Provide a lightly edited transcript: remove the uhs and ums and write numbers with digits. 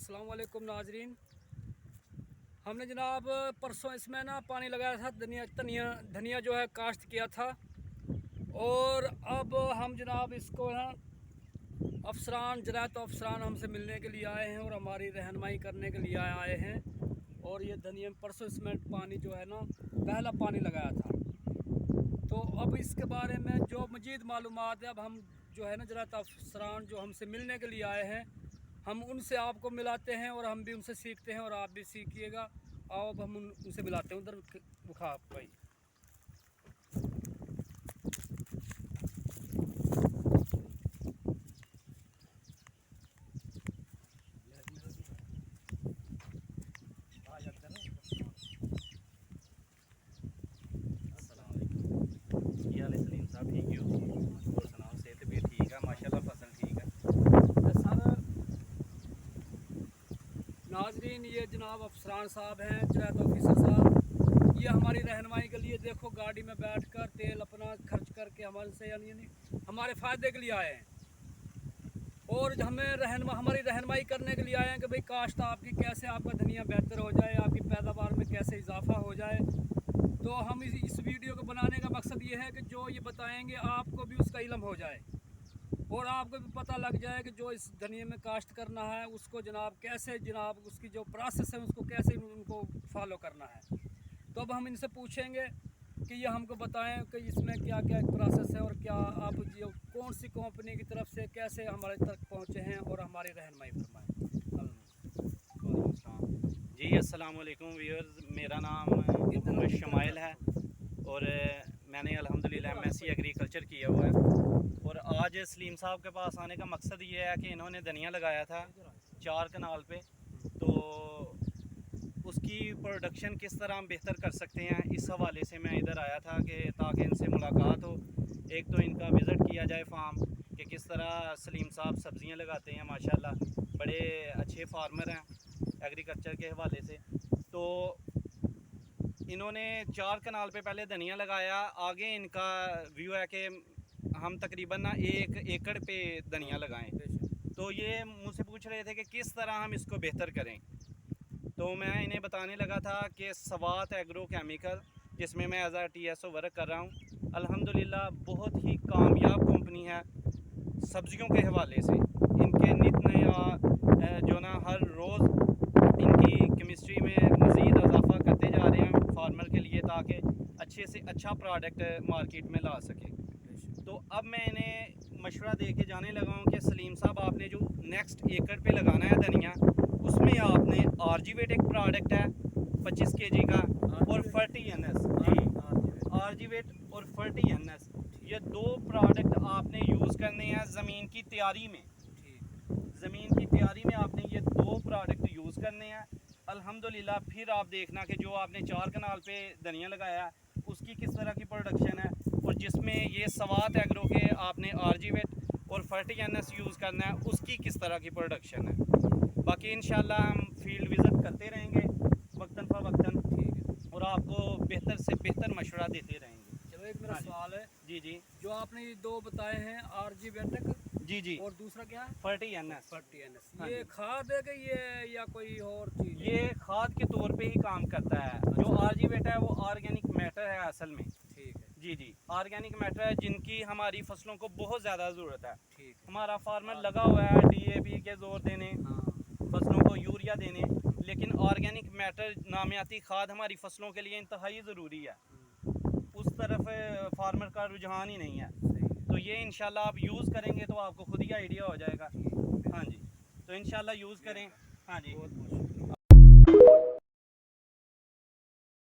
अस्सलाम वालेकुम नाजरीन। हमने जनाब परसों इसमें ना पानी लगाया था, धनिया जो है काश्त किया था। और अब हम जनाब इसको ना ज़राअत अफसरान हमसे मिलने के लिए आए हैं और हमारी रहनुमाई करने के लिए आए हैं। और ये धनिया परसों इसमें पानी जो है ना पहला पानी लगाया था, तो अब इसके बारे में जो मज़ीद मालूमात है अब हम जो है ना ज़राअत अफसरान जो हमसे मिलने के लिए आए हैं, हम उनसे आपको मिलाते हैं और हम भी उनसे सीखते हैं और आप भी सीखिएगा। आओ अब हम उनसे मिलाते हैं। उधर बुखा भाई। सलीम साहब ठीक हो? और सुनाओ, सेहत भी ठीक है माशाल्लाह, फसल ठीक है? नाजरीन, ये जनाब अफसरान साहब हैं, ज़राअत ऑफिसर साहब। ये हमारी रहनुमाई के लिए देखो गाड़ी में बैठकर तेल अपना खर्च करके हमारे से यानी हमारे फ़ायदे के लिए आए हैं और हमारी रहनुमाई करने के लिए आए हैं कि भाई काश्त आपकी कैसे, आपका धनिया बेहतर हो जाए, आपकी पैदावार में कैसे इजाफा हो जाए। तो हम इस वीडियो को बनाने का मकसद ये है कि जो ये बताएंगे आपको भी उसका इल्म हो जाए और आपको भी पता लग जाए कि जो इस धनिया में काश्त करना है उसको जनाब कैसे, जनाब उसकी जो प्रोसेस है उसको कैसे उनको फॉलो करना है। तो अब हम इनसे पूछेंगे कि ये हमको बताएं कि इसमें क्या क्या प्रोसेस है और क्या आप जो कौन सी कंपनी की तरफ से कैसे हमारे तक पहुँचे हैं और हमारी रहनुमाई फरमाएं। जी अस्सलाम वालेकुम व्यूअर्स, मेरा नाम मोहम्मद शमाइल है और मैंने अल्हम्दुलिल्लाह MSc एग्रीकल्चर किया हुआ है। और आज सलीम साहब के पास आने का मकसद ये है कि इन्होंने धनिया लगाया था 4 कनाल पे, तो उसकी प्रोडक्शन किस तरह हम बेहतर कर सकते हैं, इस हवाले से मैं इधर आया था कि ताकि इनसे मुलाकात हो, एक तो इनका विज़िट किया जाए फार्म कि किस तरह सलीम साहब सब्ज़ियां लगाते हैं। माशाल्लाह बड़े अच्छे फार्मर हैं एग्रीकल्चर के हवाले से। तो इन्होंने 4 कनाल पे पहले धनिया लगाया। आगे इनका व्यू है कि हम तकरीबन ना 1 एकड़ पे धनिया लगाएं। तो ये मुझसे पूछ रहे थे कि किस तरह हम इसको बेहतर करें। तो मैं इन्हें बताने लगा था कि सवात एग्रो केमिकल, जिसमें मैं एज TSO वर्क कर रहा हूँ, अल्हम्दुलिल्लाह बहुत ही कामयाब कंपनी है सब्ज़ियों के हवाले से। इनके नित नया जो ना हर रोज़ इनकी केमिस्ट्री में मज़ीद इजाफा करते जा रहे हैं फार्मर के लिए, ताकि अच्छे से अच्छा प्रोडक्ट मार्केट में ला सके। तो अब मैं इन्हें मशवरा दे के जाने लगा हूँ कि सलीम साहब, आपने जो नेक्स्ट एकड़ पे लगाना है धनिया, उसमें आपने आरजीवेट एक प्रोडक्ट है 25 kg का और 40 NS जी, आरजीवेट और 40 NS, ये 2 प्रोडक्ट आपने यूज़ करने हैं ज़मीन की तैयारी में। ज़मीन की तैयारी में आपने ये 2 प्रोडक्ट यूज़ करने हैं। अल्हम्दुलिल्लाह फिर आप देखना कि जो आपने 4 कनाल पे धनिया लगाया उसकी किस तरह की प्रोडक्शन है, और जिसमें ये सवात एग्रो के आपने आरजीवेट और 40 NS यूज़ करना है उसकी किस तरह की प्रोडक्शन है। बाकी इंशाल्लाह हम फील्ड विज़िट करते रहेंगे वक्तन फ़वक्तन, और आपको बेहतर से बेहतर मशवरा देते रहेंगे। चलो, एक मेरा सवाल है। जी जो आपने ये 2 बताए हैं, आरजीवेट जी और दूसरा क्या है? 40 NS। 40 NS। ये खाद है कि ये या कोई और चीज़? ये खाद के तौर पे ही काम करता है। जो आरजीवेट है वो ऑर्गेनिक मैटर है असल में। ठीक है। जी ऑर्गेनिक मैटर है जिनकी हमारी फसलों को बहुत ज़्यादा ज़रूरत है। ठीक है। हमारा फार्मर लगा हुआ है DAP के जोर देने, फसलों को यूरिया देने, लेकिन ऑर्गेनिक मैटर नामियाती खाद हमारी फसलों के लिए इंतहाई ज़रूरी है। उस तरफ फार्मर का रुझान ही नहीं है। तो ये इंशाल्लाह आप यूज़ करेंगे तो आपको खुद ही आइडिया हो जाएगा। हाँ जी, तो इंशाल्लाह यूज़ करें। हाँ जी।